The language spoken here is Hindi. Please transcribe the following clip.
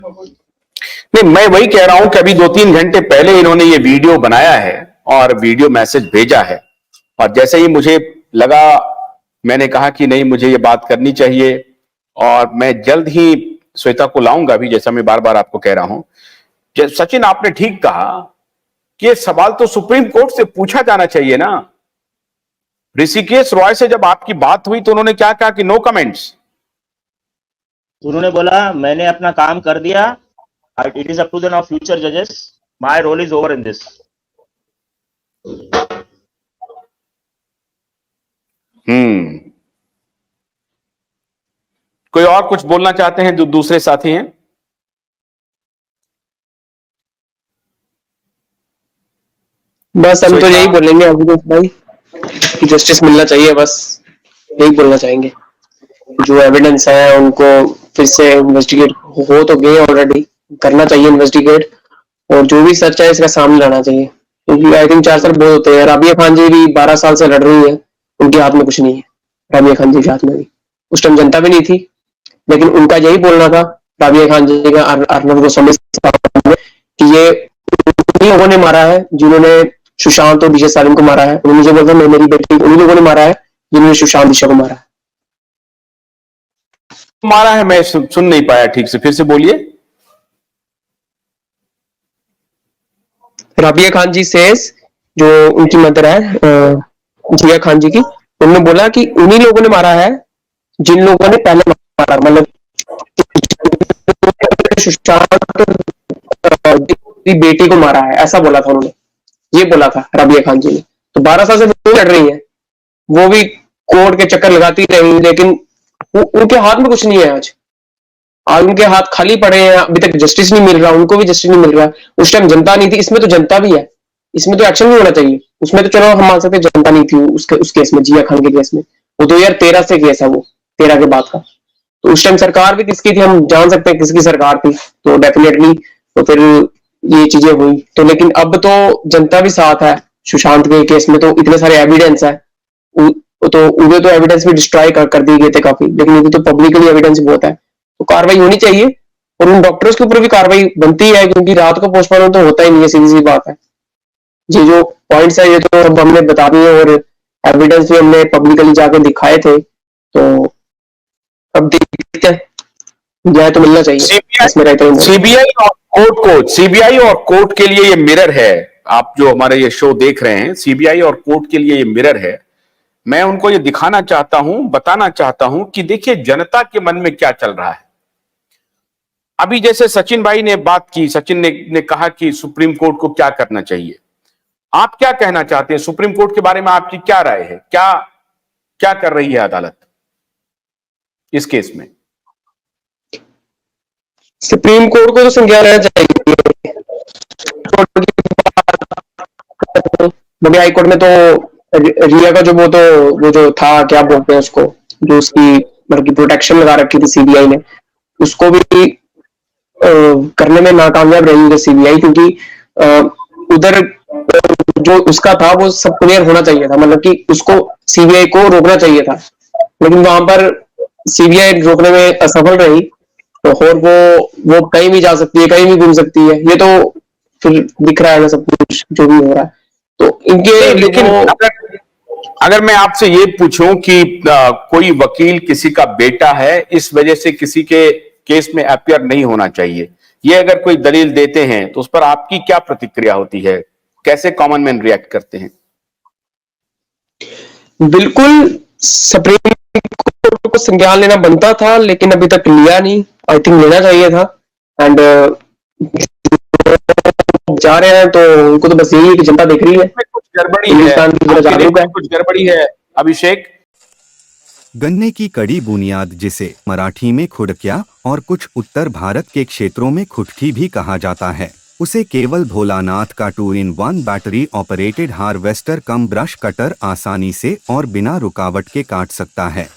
नहीं, मैं वही कह रहा हूं कि अभी 2-3 घंटे पहले इन्होंने ये वीडियो बनाया है और वीडियो मैसेज भेजा है, और जैसे ही मुझे लगा, मैंने कहा कि नहीं, मुझे ये बात करनी चाहिए और मैं जल्द ही श्वेता को लाऊंगा भी, जैसा मैं बार बार आपको कह रहा हूं। सचिन, आपने ठीक कहा कि ये सवाल तो सुप्रीम कोर्ट से पूछा जाना चाहिए ना। ऋषिकेश रॉय से जब आपकी बात हुई तो उन्होंने क्या कहा कि नो कमेंट्स। उन्होंने बोला मैंने अपना काम कर दिया, it is up to the now future जजेस, my role is over in this. कोई और कुछ बोलना चाहते हैं जो दूसरे साथी हैं? बस हम तो यही बोलेंगे अभिजीत भाई कि जस्टिस मिलना चाहिए, बस यही बोलना चाहेंगे। जो एविडेंस है उनको फिर से इन्वेस्टिगेट हो तो गए ऑलरेडी, करना चाहिए इन्वेस्टिगेट, और जो भी सच है इसका सामने लाना चाहिए, क्योंकि आई थिंक 4 साल बहुत होते हैं। राबिया खान जी भी 12 साल से लड़ रही है, उनके हाथ में कुछ नहीं है। राबिया खान जी के हाथ में भी उस टाइम जनता भी नहीं थी, लेकिन उनका यही बोलना था राबिया खान जी का अर्नब गोस्वामी कि ये उन्हीं लोगों ने मारा है जिन्होंने सुशांत और दिशा सालिम को मारा है। उन्होंने जो बोला मेरी बेटी उन्हीं लोगों ने मारा है जिन्होंने सुशांत दिशा को मारा है। मारा है, मैं सुन नहीं पाया ठीक से, फिर से बोलिए। राबिया खान जी से जो उनकी मदर है जिया खान जी की, उन्होंने बोला कि उन्हीं लोगों ने मारा है जिन लोगों ने पहले मारा, मतलब सुशांत की बेटी को मारा है, ऐसा बोला था उन्होंने, ये बोला था राबिया खान जी ने। तो 12 साल से वो लड़ रही है, वो भी कोर्ट के चक्कर लगाती रही, लेकिन उनके हाथ में कुछ नहीं है। आज उनके हाथ खाली पड़े हैं, अभी तक जस्टिस नहीं मिल रहा, उनको भी जस्टिस नहीं मिल रहा। उस टाइम जनता नहीं थी, इसमें तो जनता भी है, इसमें तो एक्शन भी होना चाहिए। उसमें तो चलो हम मान सकते जनता नहीं थी उस केस में, जिया खान के केस में, वो 2013 से केस है, वो 13 के बाद का। तो उस टाइम सरकार भी किसकी थी हम जान सकते हैं, किसकी सरकार थी, तो डेफिनेटली तो फिर ये चीजें हुई। तो लेकिन अब तो जनता भी साथ है, सुशांत के केस में तो इतने सारे एविडेंस है, तो उन्हें तो एविडेंस भी डिस्ट्रॉय कर दिए गए थे काफी, लेकिन ये तो पब्लिकली एविडेंस बहुत है, तो कार्रवाई होनी चाहिए। और उन डॉक्टर्स के ऊपर भी कार्रवाई बनती है, क्योंकि रात को पोस्टमार्टम तो होता ही नहीं है, सीधी सी बात है। ये जो पॉइंट्स है ये तो अब हमने बता दिए, और एविडेंस भी हमने पब्लिकली जाके दिखाए थे, तो अब देखते हैं, न्याय तो मिलना चाहिए। सीबीआई और कोर्ट के लिए ये मिरर है। आप जो हमारे ये शो देख रहे हैं, सीबीआई और कोर्ट के लिए ये मिरर है। मैं उनको ये दिखाना चाहता हूं, बताना चाहता हूं कि देखिए जनता के मन में क्या चल रहा है। अभी जैसे सचिन भाई ने बात की, सचिन ने कहा कि सुप्रीम कोर्ट को क्या करना चाहिए। आप क्या कहना चाहते हैं? सुप्रीम कोर्ट के बारे में आपकी क्या राय है? क्या क्या कर रही है अदालत इस केस में? सुप्रीम कोर्ट को तो संज्ञान लेना चाहिए। बॉम्बे हाई कोर्ट में तो रिया का वो जो था, क्या बोलते हैं उसको, जो उसकी मतलब की प्रोटेक्शन लगा रखी थी सीबीआई ने, उसको भी करने में नाकामयाब रही है सीबीआई, क्योंकि उधर जो उसका था वो सब क्लियर होना चाहिए था, मतलब कि उसको सीबीआई को रोकना चाहिए था, लेकिन वहां पर सीबीआई रोकने में असफल रही। तो और वो कहीं भी जा सकती है, कहीं भी घूम सकती है, ये तो फिर दिख रहा है ना सब कुछ जो भी हो रहा है। तो इनके लेकिन अगर मैं आपसे ये पूछूं कि कोई वकील किसी का बेटा है, इस वजह से किसी के केस में अपियर नहीं होना चाहिए, ये अगर कोई दलील देते हैं तो उस पर आपकी क्या प्रतिक्रिया होती है? कैसे कॉमन मैन रिएक्ट करते हैं? बिल्कुल सुप्रीम कोर्ट को संज्ञान लेना बनता था, लेकिन अभी तक लिया नहीं। आई थिंक लेना चाहिए था। एंड जा रहे हैं तो उनको तो बस यही है कि जनता देख रही है, कुछ गड़बड़ी है। अभिषेक, गन्ने की कड़ी बुनियाद, जिसे मराठी में खुडक्या और कुछ उत्तर भारत के क्षेत्रों में खुटकी भी कहा जाता है, उसे केवल भोलानाथ का 2-in-1 बैटरी ऑपरेटेड हार्वेस्टर कम ब्रश कटर आसानी से और बिना रुकावट के काट सकता है।